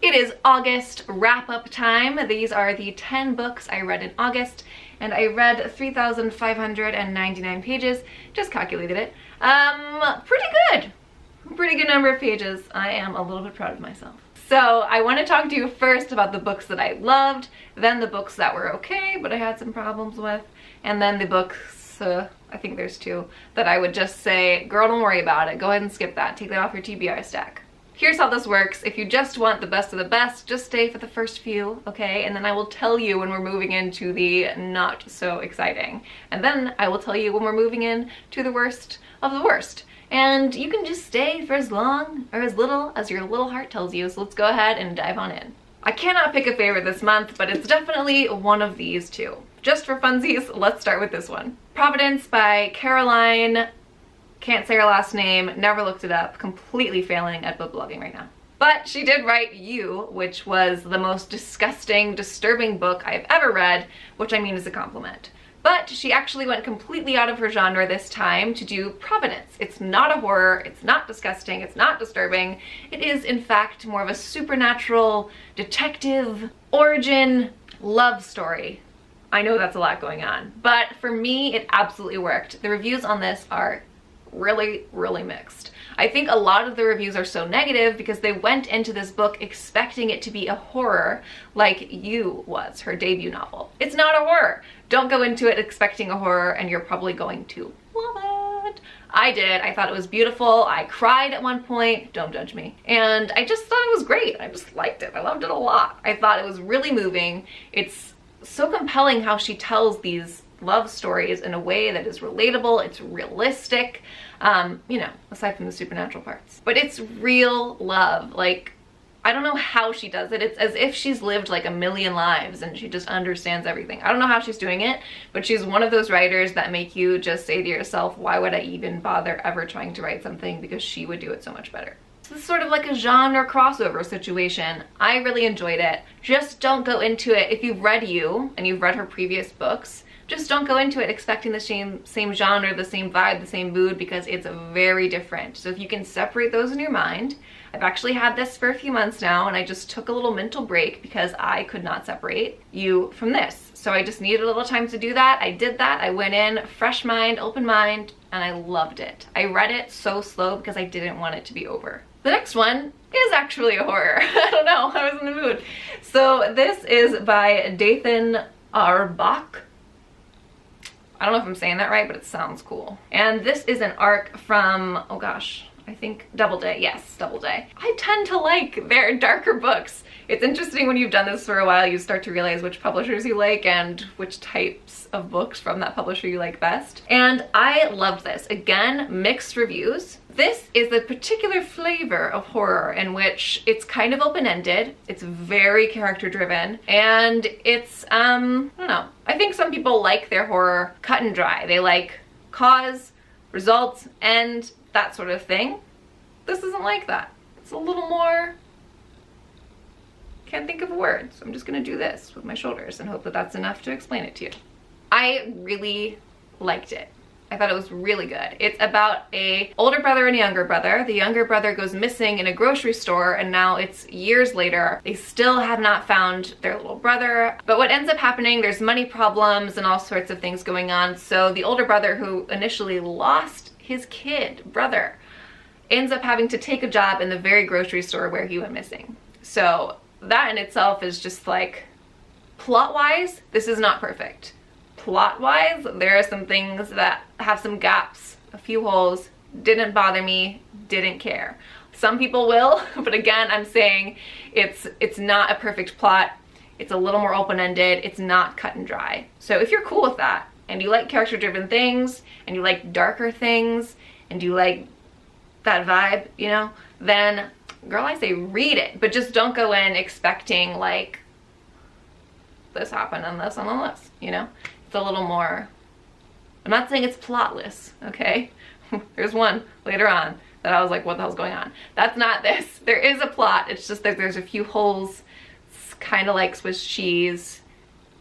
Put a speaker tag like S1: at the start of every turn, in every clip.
S1: It is August wrap-up time. These are the 10 books I read in August, and I read 3,599 pages. Just calculated it. Pretty good number of pages. I am a little bit proud of myself. So I want to talk to you first about the books that I loved, then the books that were okay but I had some problems with, and then the books, I think there's 2, that I would just say, girl, don't worry about it. Go ahead and skip that. Take that off your TBR stack. Here's how this works. If you just want the best of the best, just stay for the first few, okay? And then I will tell you when we're moving into the not so exciting. And then I will tell you when we're moving in to the worst of the worst. And you can just stay for as long or as little as your little heart tells you. So let's go ahead and dive on in. I cannot pick a favorite this month, but it's definitely one of these 2. Just for funsies, let's start with this one. Providence by Caroline. Can't say her last name, never looked it up, completely failing at book blogging right now. But she did write You, which was the most disgusting, disturbing book I've ever read, which I mean is a compliment. But she actually went completely out of her genre this time to do Providence. It's not a horror, it's not disgusting, it's not disturbing. It is, in fact, more of a supernatural, detective, origin, love story. I know that's a lot going on, but for me, it absolutely worked. The reviews on this are really mixed. I think a lot of the reviews are so negative because they went into this book expecting it to be a horror like You was, her debut novel. It's not a horror. Don't go into it expecting a horror and you're probably going to love it. I did. I thought it was beautiful. I cried at one point. Don't judge me. And I just thought it was great. I just liked it. I loved it a lot. I thought it was really moving. It's so compelling how she tells these love stories in a way that is relatable, it's realistic, you know, aside from the supernatural parts. But it's real love. Like, I don't know how she does it. It's as if she's lived like a million lives and she just understands everything. I don't know how she's doing it, but she's one of those writers that make you just say to yourself, why would I even bother ever trying to write something, because she would do it so much better. This is sort of like a genre crossover situation. I really enjoyed it. Just don't go into it, if you've read You and you've read her previous books, just don't go into it expecting the same genre, the same vibe, the same mood, because it's very different. So if you can separate those in your mind, I've actually had this for a few months now, and I just took a little mental break because I could not separate You from this. So I just needed a little time to do that. I did that. I went in, fresh mind, open mind, and I loved it. I read it so slow because I didn't want it to be over. The next one is actually a horror. I don't know, I was in the mood. So this is by Dathan Arbach. I don't know if I'm saying that right, but it sounds cool. And this is an arc from, oh gosh, I think Doubleday. Yes, Doubleday. I tend to like their darker books. It's interesting when you've done this for a while, you start to realize which publishers you like and which types of books from that publisher you like best. And I loved this. Again, mixed reviews. This is a particular flavor of horror in which it's kind of open-ended, it's very character-driven, and it's, I don't know. I think some people like their horror cut and dry. They like cause, results, end, that sort of thing. This isn't like that. It's a little more, can't think of a word, so I'm just gonna do this with my shoulders and hope that that's enough to explain it to you. I really liked it. I thought it was really good. It's about a older brother and a younger brother. The younger brother goes missing in a grocery store, and now it's years later. They still have not found their little brother. But what ends up happening, there's money problems and all sorts of things going on. So the older brother, who initially lost his brother, ends up having to take a job in the very grocery store where he went missing. So that in itself is just like, plot-wise, this is not perfect. Plot-wise, there are some things that have some gaps, a few holes, didn't bother me, didn't care. Some people will, but again, I'm saying it's not a perfect plot. It's a little more open-ended. It's not cut and dry. So if you're cool with that, and you like character-driven things, and you like darker things, and you like that vibe, you know, then, girl, I say read it, but just don't go in expecting like this happened and this and this, you know? It's a little more, I'm not saying it's plotless, okay? There's one later on that I was like, what the hell's going on? That's not this. There is a plot, it's just that there's a few holes. It's kind of like Swiss cheese,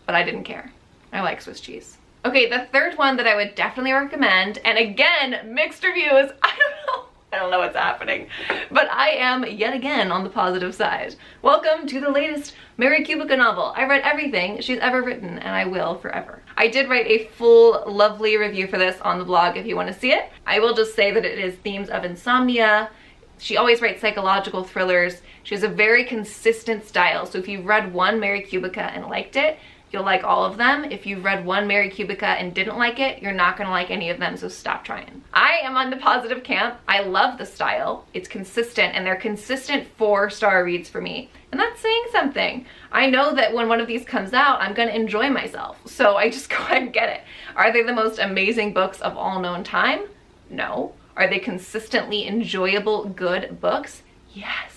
S1: but I didn't care. I like Swiss cheese. Okay, the third one that I would definitely recommend, and again, mixed reviews, I don't know. I don't know what's happening, but I am yet again on the positive side. Welcome to the latest Mary Kubica novel. I read everything she's ever written, and I will forever. I did write a full, lovely review for this on the blog if you want to see it. I will just say that it is themes of insomnia. She always writes psychological thrillers. She has a very consistent style, so if you've read one Mary Kubica and liked it, you'll like all of them. If you've read one Mary Kubica and didn't like it, you're not gonna like any of them, so stop trying. I am on the positive camp. I love the style. It's consistent, and they're consistent 4-star reads for me. And that's saying something. I know that when one of these comes out, I'm gonna enjoy myself. So I just go ahead and get it. Are they the most amazing books of all known time? No. Are they consistently enjoyable, good books? Yes.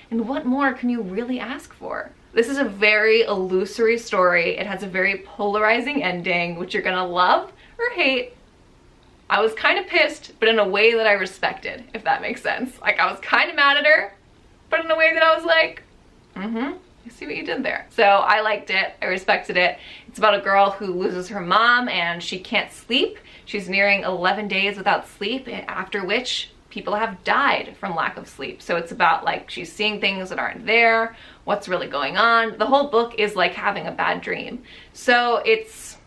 S1: And what more can you really ask for? This is a very illusory story. It has a very polarizing ending, which you're gonna love or hate. I was kind of pissed, but in a way that I respected, if that makes sense. Like, I was kind of mad at her, but in a way that I was like, I see what you did there. So I liked it, I respected it. It's about a girl who loses her mom and she can't sleep. She's nearing 11 days without sleep, after which people have died from lack of sleep. So it's about, like, she's seeing things that aren't there, what's really going on. The whole book is like having a bad dream. So it's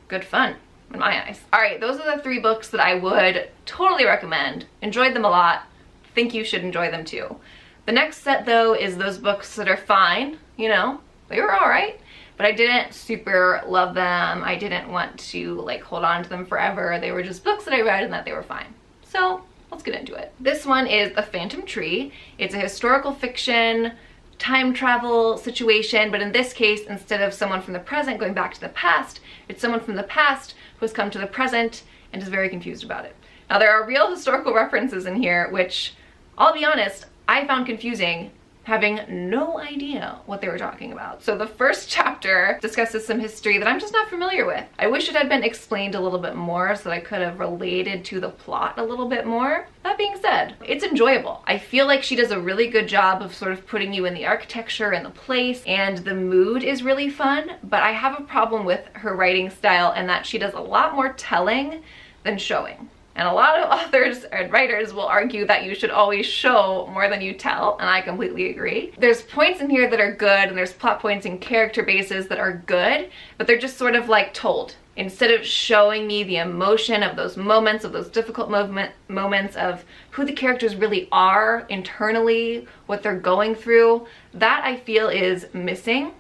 S1: good fun in my eyes. All right, those are the 3 books that I would totally recommend. Enjoyed them a lot. Think you should enjoy them too. The next set though is those books that are fine, you know, they were all right, but I didn't super love them. I didn't want to like hold on to them forever. They were just books that I read and that they were fine. So let's get into it. This one is The Phantom Tree. It's a historical fiction time travel situation, but in this case, instead of someone from the present going back to the past, it's someone from the past who has come to the present and is very confused about it. Now, there are real historical references in here, which, I'll be honest, I found confusing, having no idea what they were talking about. So the first chapter discusses some history that I'm just not familiar with. I wish it had been explained a little bit more so that I could have related to the plot a little bit more. That being said, it's enjoyable. I feel like she does a really good job of sort of putting you in the architecture and the place, and the mood is really fun, but I have a problem with her writing style and that she does a lot more telling than showing. And a lot of authors and writers will argue that you should always show more than you tell, and I completely agree. There's points in here that are good, and there's plot points and character bases that are good, but they're just sort of like told. Instead of showing me the emotion of those moments, of those difficult moments of who the characters really are internally, what they're going through, that I feel is missing.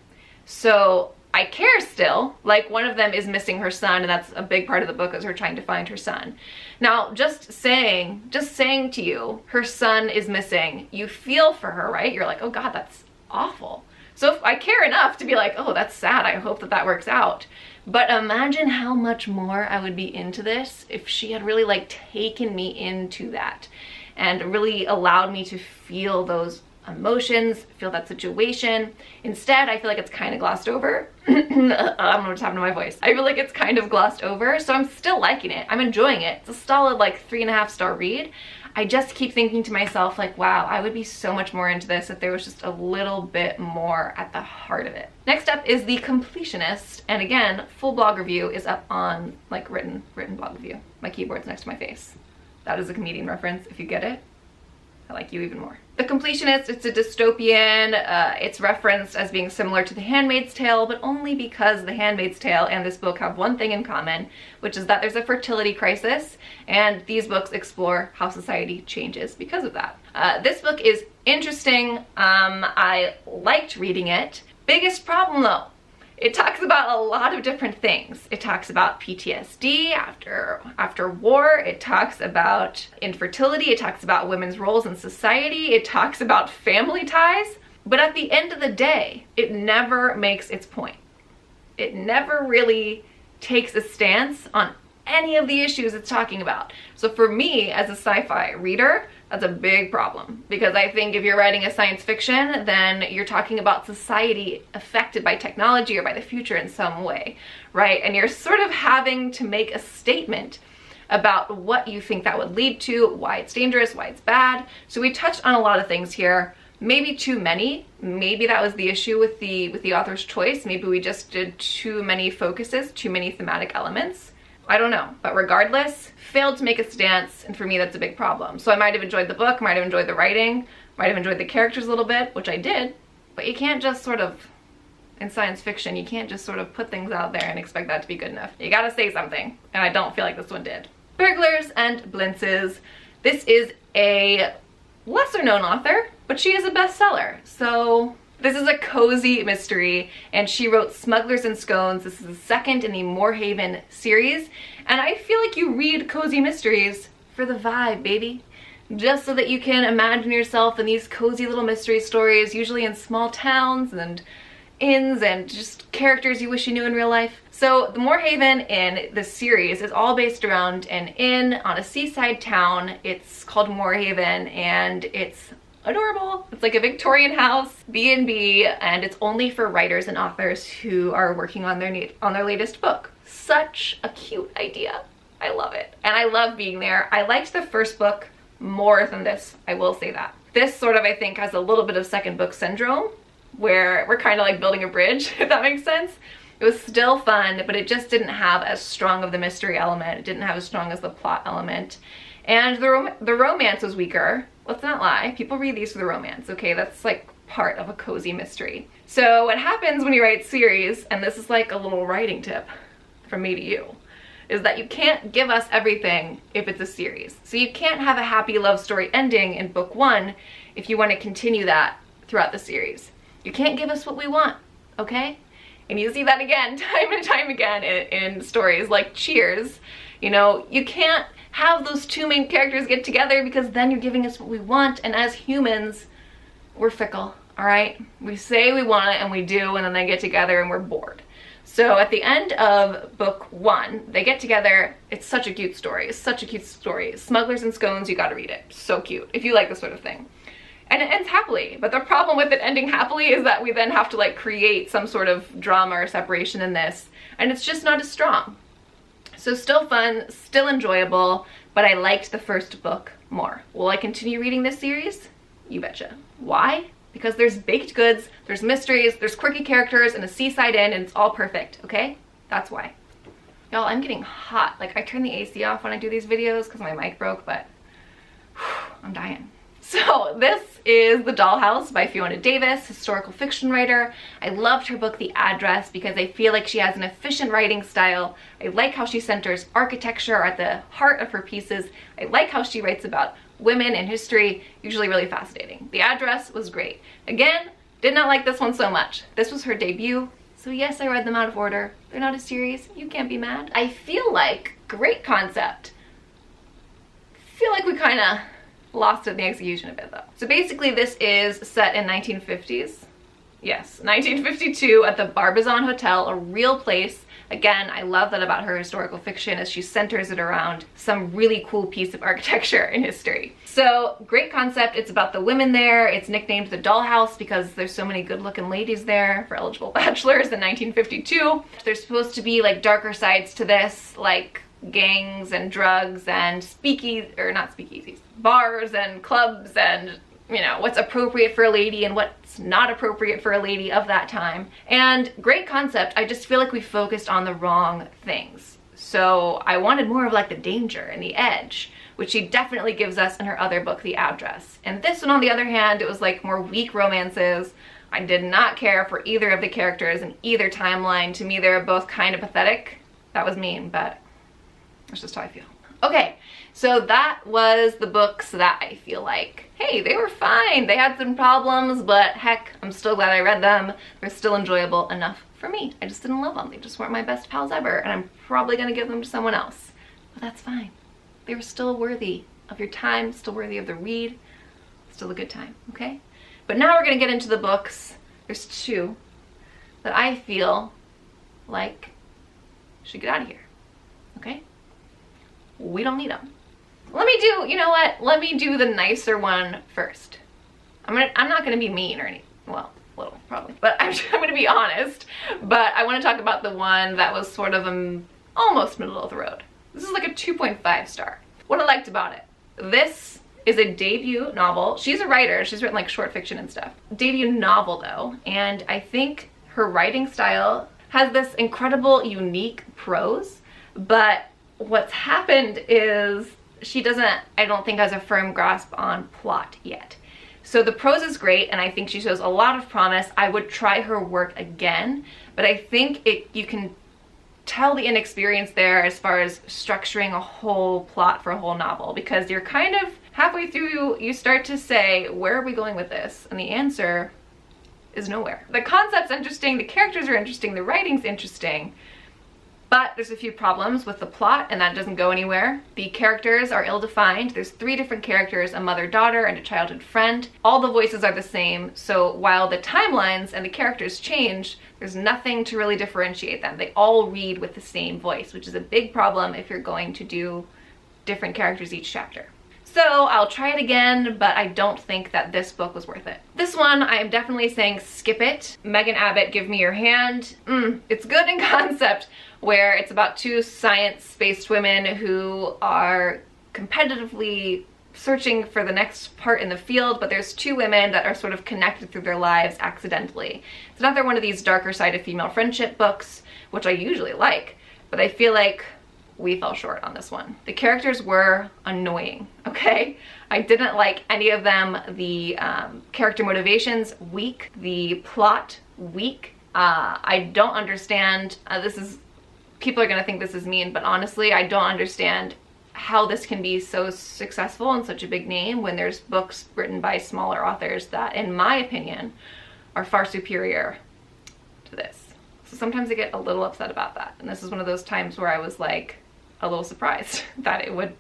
S1: So I care still. Like, one of them is missing her son, and that's a big part of the book, is her trying to find her son. Now, just saying to you, her son is missing, you feel for her, right? You're like, oh God, that's awful. So if I care enough to be like, oh, that's sad, I hope that that works out. But imagine how much more I would be into this if she had really like taken me into that and really allowed me to feel those emotions, feel that situation. Instead, I feel like it's kind of glossed over. I don't know what's happened to my voice. I feel like it's kind of glossed over, so I'm still liking it. I'm enjoying it. It's a solid like 3.5-star read. I just keep thinking to myself like, wow, I would be so much more into this if there was just a little bit more at the heart of it. Next up is The Completionist, and again, full blog review is up on like written blog review. My keyboard's next to my face. That is a comedian reference. If you get it, I like you even more. The Completionist, it's a dystopian. It's referenced as being similar to The Handmaid's Tale, but only because The Handmaid's Tale and this book have one thing in common, which is that there's a fertility crisis, and these books explore how society changes because of that. This book is interesting. I liked reading it. Biggest problem though, it talks about a lot of different things. It talks about PTSD after war. It talks about infertility. It talks about women's roles in society. It talks about family ties. But at the end of the day, it never makes its point. It never really takes a stance on any of the issues it's talking about. So for me, as a sci-fi reader, that's a big problem, because I think if you're writing a science fiction, then you're talking about society affected by technology or by the future in some way, right? And you're sort of having to make a statement about what you think that would lead to, why it's dangerous, why it's bad. So we touched on a lot of things here, maybe too many. Maybe that was the issue with the author's choice. Maybe we just did too many focuses, too many thematic elements. I don't know, but regardless, failed to make a stance, and for me that's a big problem. So I might have enjoyed the book, might have enjoyed the writing, might have enjoyed the characters a little bit, which I did, but you can't just sort of, in science fiction, you can't just sort of put things out there and expect that to be good enough. You gotta say something, and I don't feel like this one did. Burglars and Blintzes. This is a lesser known author, but she is a bestseller. So this is a cozy mystery, and she wrote Smugglers and Scones. This is the second in the Moorhaven series, and I feel like you read cozy mysteries for the vibe, baby. Just so that you can imagine yourself in these cozy little mystery stories, usually in small towns and inns and just characters you wish you knew in real life. So the Moorhaven in this series is all based around an inn on a seaside town. It's called Moorhaven, and it's adorable. It's like a Victorian house, B&B, and it's only for writers and authors who are working on their latest book. Such a cute idea. I love it. And I love being there. I liked the first book more than this, I will say that. This sort of, I think, has a little bit of second book syndrome, where we're kind of like building a bridge, if that makes sense. It was still fun, but it just didn't have as strong of the mystery element. It didn't have as strong as the plot element. And the romance was weaker. Let's not lie. People read these for the romance, okay? That's like part of a cozy mystery. So what happens when you write series, and this is like a little writing tip from me to you, is that you can't give us everything if it's a series. So you can't have a happy love story ending in book 1 if you want to continue that throughout the series. You can't give us what we want, okay? And you see that again, time and time again in stories like Cheers. You know, you can't have those two main characters get together because then you're giving us what we want, and as humans, we're fickle, all right? We say we want it and we do, and then they get together and we're bored. So at the end of book 1, they get together. It's such a cute story. It's such a cute story. Smugglers and Scones, you gotta read it. So cute, if you like this sort of thing. And it ends happily, but the problem with it ending happily is that we then have to like create some sort of drama or separation in this, and it's just not as strong. So still fun, still enjoyable, but I liked the first book more. Will I continue reading this series? You betcha. Why? Because there's baked goods, there's mysteries, there's quirky characters, and a seaside inn, and it's all perfect, okay? That's why. Y'all, I'm getting hot. Like, I turn the AC off when I do these videos because my mic broke, but I'm dying. So this is The Dollhouse by Fiona Davis, historical fiction writer. I loved her book The Address because I feel like she has an efficient writing style. I like how she centers architecture at the heart of her pieces. I like how she writes about women in history, usually really fascinating. The Address was great. Again, did not like this one so much. This was her debut, so yes, I read them out of order. They're not a series, you can't be mad. I feel like, great concept. Feel like we kind of lost it in the execution a bit though. So basically this is set in 1950s. Yes, 1952 at the Barbizon Hotel, a real place. Again, I love that about her historical fiction is she centers it around some really cool piece of architecture in history. So great concept. It's about the women there. It's nicknamed the Dollhouse because there's so many good looking ladies there for eligible bachelors in 1952. There's supposed to be like darker sides to this, like gangs and drugs and bars and clubs and, you know, what's appropriate for a lady and what's not appropriate for a lady of that time. And great concept. I just feel like we focused on the wrong things. So I wanted more of like the danger and the edge, which she definitely gives us in her other book, The Address. And this one, on the other hand, it was like more weak romances. I did not care for either of the characters in either timeline. To me, they were both kind of pathetic. That was mean, but that's just how I feel. Okay, so that was the books that I feel like, hey, they were fine. They had some problems, but heck, I'm still glad I read them. They're still enjoyable enough for me. I just didn't love them. They just weren't my best pals ever, and I'm probably gonna give them to someone else. But that's fine. They were still worthy of your time, still worthy of the read, still a good time, okay? But now we're gonna get into the books. There's two that I feel like should get out of here, okay? We don't need them. Let me do, you know what? Let me do the nicer one first. I'm not gonna be mean or anything. Well, a little probably, but I'm gonna be honest. But I want to talk about the one that was sort of almost middle of the road. This is like a 2.5 star. What I liked about it. This is a debut novel. She's a writer. She's written like short fiction and stuff. Debut novel though, and I think her writing style has this incredible, unique prose, but what's happened is she doesn't, I don't think, has a firm grasp on plot yet. So the prose is great, and I think she shows a lot of promise. I would try her work again, but I think you can tell the inexperience there as far as structuring a whole plot for a whole novel, because you're kind of halfway through, you start to say, where are we going with this? And the answer is nowhere. The concept's interesting, the characters are interesting, the writing's interesting, but there's a few problems with the plot, and that doesn't go anywhere. The characters are ill-defined. There's 3 different characters, a mother-daughter and a childhood friend. All the voices are the same, so while the timelines and the characters change, there's nothing to really differentiate them. They all read with the same voice, which is a big problem if you're going to do different characters each chapter. So I'll try it again, but I don't think that this book was worth it. This one, I am definitely saying skip it. Megan Abbott, Give Me Your Hand. It's good in concept, where it's about 2 science-based women who are competitively searching for the next part in the field, but there's 2 women that are sort of connected through their lives accidentally. It's another one of these darker side of female friendship books, which I usually like, but I feel like we fell short on this one. The characters were annoying, okay? I didn't like any of them. The character motivations, weak. The plot, weak. I don't understand, people are gonna think this is mean, but honestly, I don't understand how this can be so successful and such a big name when there's books written by smaller authors that, in my opinion, are far superior to this. So sometimes I get a little upset about that. And this is one of those times where I was like a little surprised that it would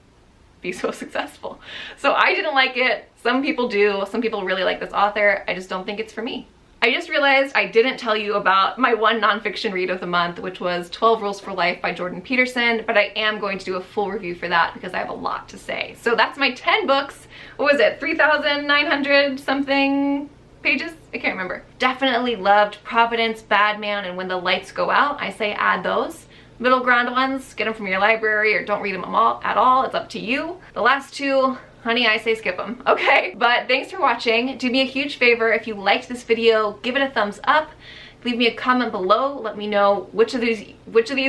S1: be so successful. So I didn't like it. Some people do. Some people really like this author. I just don't think it's for me. I just realized I didn't tell you about my one nonfiction read of the month, which was 12 Rules for Life by Jordan Peterson, but I am going to do a full review for that because I have a lot to say. So that's my 10 books. What was it? 3,900 something pages? I can't remember. Definitely loved Providence, Bad Man, and When the Lights Go Out. I say add those. Middle ground ones, get them from your library or don't read them at all. It's up to you. The last 2, honey, I say skip them, okay? But thanks for watching. Do me a huge favor, if you liked this video, give it a thumbs up. Leave me a comment below. Let me know which of these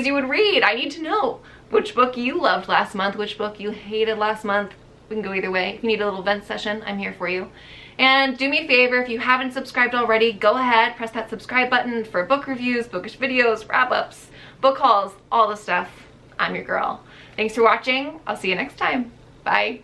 S1: you would read. I need to know which book you loved last month, which book you hated last month. We can go either way. If you need a little vent session, I'm here for you. And do me a favor, if you haven't subscribed already, go ahead, press that subscribe button for book reviews, bookish videos, wrap-ups, book hauls, all the stuff. I'm your girl. Thanks for watching. I'll see you next time. Bye.